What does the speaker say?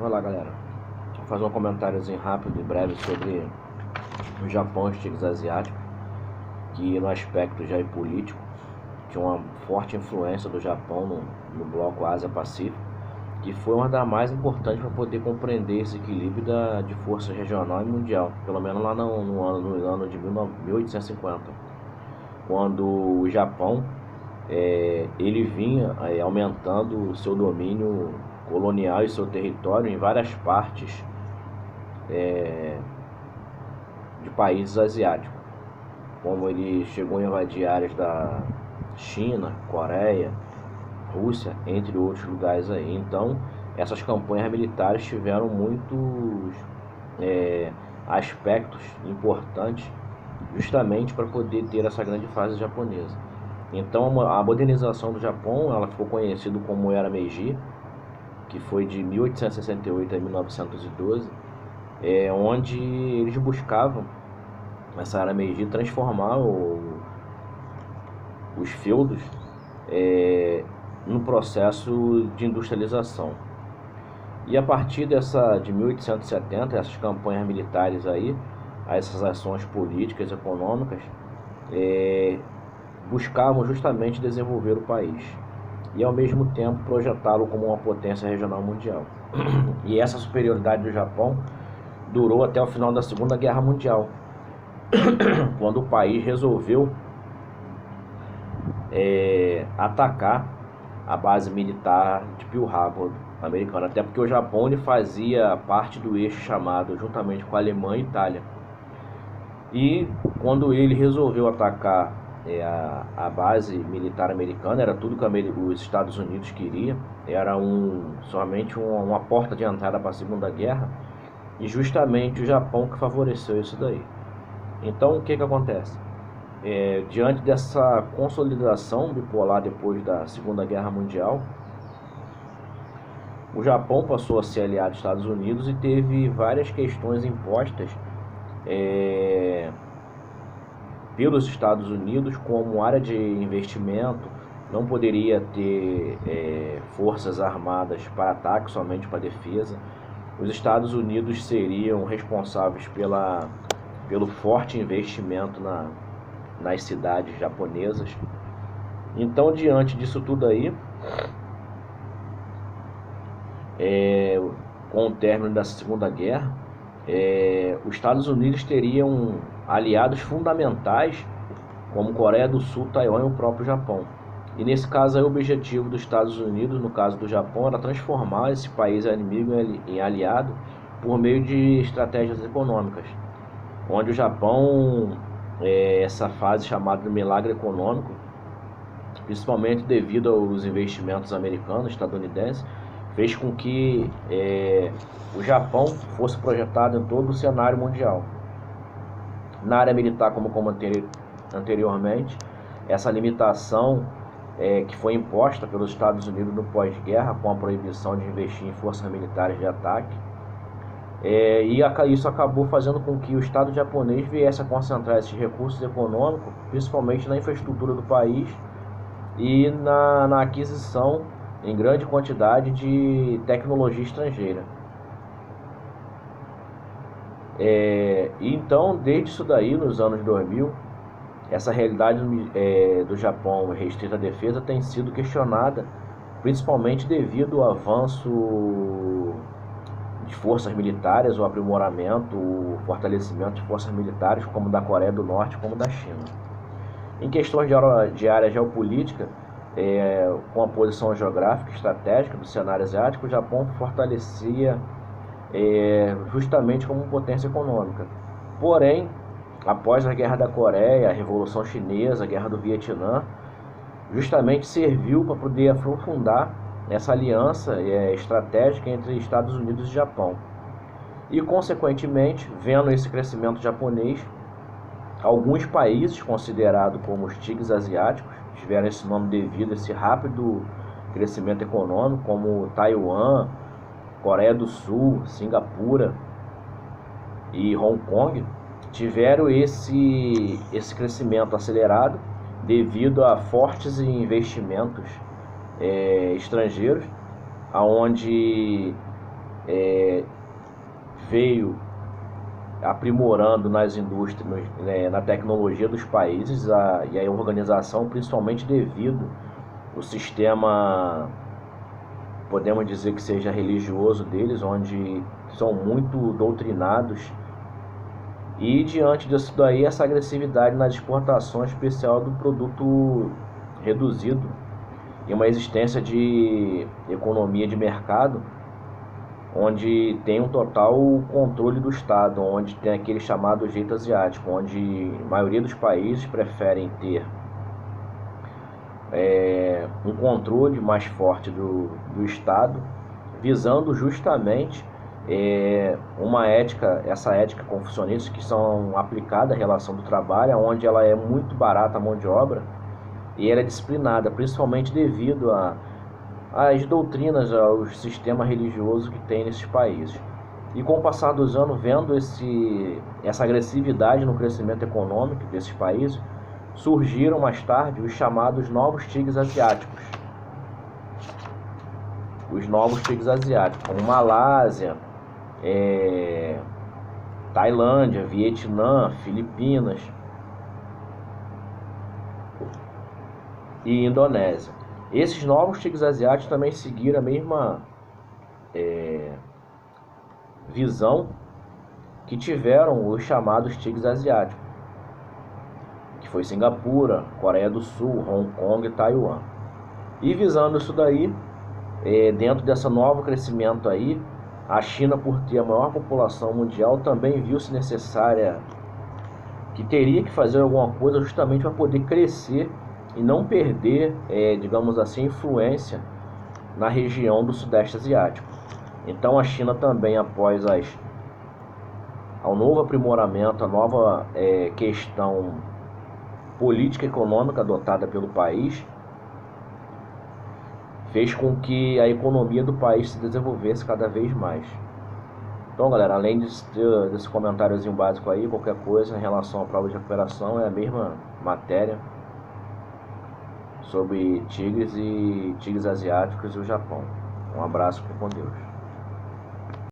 Olá, galera. Vou fazer um comentáriozinho rápido e breve sobre o Japão e os tigres asiáticos, que no aspecto geopolítico tinha uma forte influência do Japão no bloco Ásia-Pacífico, que foi uma das mais importantes para poder compreender esse equilíbrio de força regional e mundial, pelo menos lá no ano de 1850, quando o Japão ele vinha aumentando o seu domínio colonial e seu território em várias partes de países asiáticos, como ele chegou a invadir áreas da China, Coreia, Rússia, entre outros lugares aí. Então, essas campanhas militares tiveram muitos aspectos importantes justamente para poder ter essa grande fase japonesa. Então, a modernização do Japão, ela ficou conhecida como Era Meiji, que foi de 1868 a 1912, onde eles buscavam, essa Era Meiji, transformar os feudos no processo de industrialização. E a partir de 1870, essas campanhas militares aí, essas ações políticas e econômicas, buscavam justamente desenvolver o país e ao mesmo tempo projetá-lo como uma potência regional mundial. E essa superioridade do Japão durou até o final da Segunda Guerra Mundial, quando o país resolveu atacar a base militar de Pearl Harbor americana, até porque o Japão ele fazia parte do eixo chamado, juntamente com a Alemanha e Itália. E quando ele resolveu atacar a base militar americana, era tudo que os Estados Unidos queria, era somente uma porta de entrada para a Segunda Guerra, e justamente o Japão que favoreceu isso daí. Então o que acontece? Diante dessa consolidação bipolar depois da Segunda Guerra Mundial, o Japão passou a ser aliado dos Estados Unidos e teve várias questões impostas pelos Estados Unidos, como área de investimento, não poderia ter forças armadas para ataque, somente para defesa. Os Estados Unidos seriam responsáveis pelo forte investimento nas cidades japonesas. Então, diante disso tudo aí, com o término da Segunda Guerra, os Estados Unidos teriam aliados fundamentais como Coreia do Sul, Taiwan e o próprio Japão. E nesse caso aí, o objetivo dos Estados Unidos, no caso do Japão, era transformar esse país inimigo em aliado por meio de estratégias econômicas, onde o Japão, essa fase chamada de milagre econômico, principalmente devido aos investimentos americanos, estadunidenses, fez com que o Japão fosse projetado em todo o cenário mundial. Na área militar, como comentei anteriormente, essa limitação que foi imposta pelos Estados Unidos no pós-guerra, com a proibição de investir em forças militares de ataque, e isso acabou fazendo com que o Estado japonês viesse a concentrar esses recursos econômicos, principalmente na infraestrutura do país e na aquisição em grande quantidade de tecnologia estrangeira. E então, desde isso daí, nos anos 2000, essa realidade do Japão restrita à defesa tem sido questionada, principalmente devido ao avanço de forças militares, o aprimoramento, o fortalecimento de forças militares, como da Coreia do Norte, como da China. Em questões de área geopolítica, com a posição geográfica e estratégica do cenário asiático, o Japão fortalecia justamente como potência econômica. Porém, após a Guerra da Coreia, a Revolução Chinesa, a Guerra do Vietnã, justamente serviu para poder aprofundar essa aliança estratégica entre Estados Unidos e Japão. E, consequentemente, vendo esse crescimento japonês, alguns países considerados como os tigres asiáticos tiveram esse nome devido a esse rápido crescimento econômico, como Taiwan, Coreia do Sul, Singapura e Hong Kong, tiveram esse crescimento acelerado devido a fortes investimentos estrangeiros, onde veio aprimorando nas indústrias, na tecnologia dos países e a organização, principalmente devido ao sistema, podemos dizer que seja religioso deles, onde são muito doutrinados, e diante disso daí, essa agressividade nas exportações, especial do produto reduzido, e uma existência de economia de mercado, onde tem um total controle do Estado, onde tem aquele chamado jeito asiático, onde a maioria dos países preferem ter um controle mais forte do Estado, visando justamente uma ética, essa ética confucionista, que são aplicada à relação do trabalho, onde ela é muito barata a mão de obra e ela é disciplinada, principalmente devido às doutrinas, ao sistema religioso que tem nesses países. E com o passar dos anos, vendo essa agressividade no crescimento econômico desses países, surgiram mais tarde os chamados novos tigres asiáticos. Os novos tigres asiáticos, como Malásia, Tailândia, Vietnã, Filipinas e Indonésia. Esses novos tigres asiáticos também seguiram a mesma visão que tiveram os chamados tigres asiáticos, que foi Singapura, Coreia do Sul, Hong Kong e Taiwan. E visando isso daí, dentro desse novo crescimento aí, a China, por ter a maior população mundial, também viu-se necessária, que teria que fazer alguma coisa justamente para poder crescer e não perder, digamos assim, influência na região do Sudeste Asiático. Então a China também, após ao novo aprimoramento, a nova questão política e econômica adotada pelo país, fez com que a economia do país se desenvolvesse cada vez mais. Então, galera, além desse comentáriozinho básico aí, qualquer coisa em relação à prova de recuperação, é a mesma matéria sobre tigres asiáticos e o Japão. Um abraço, fique com Deus.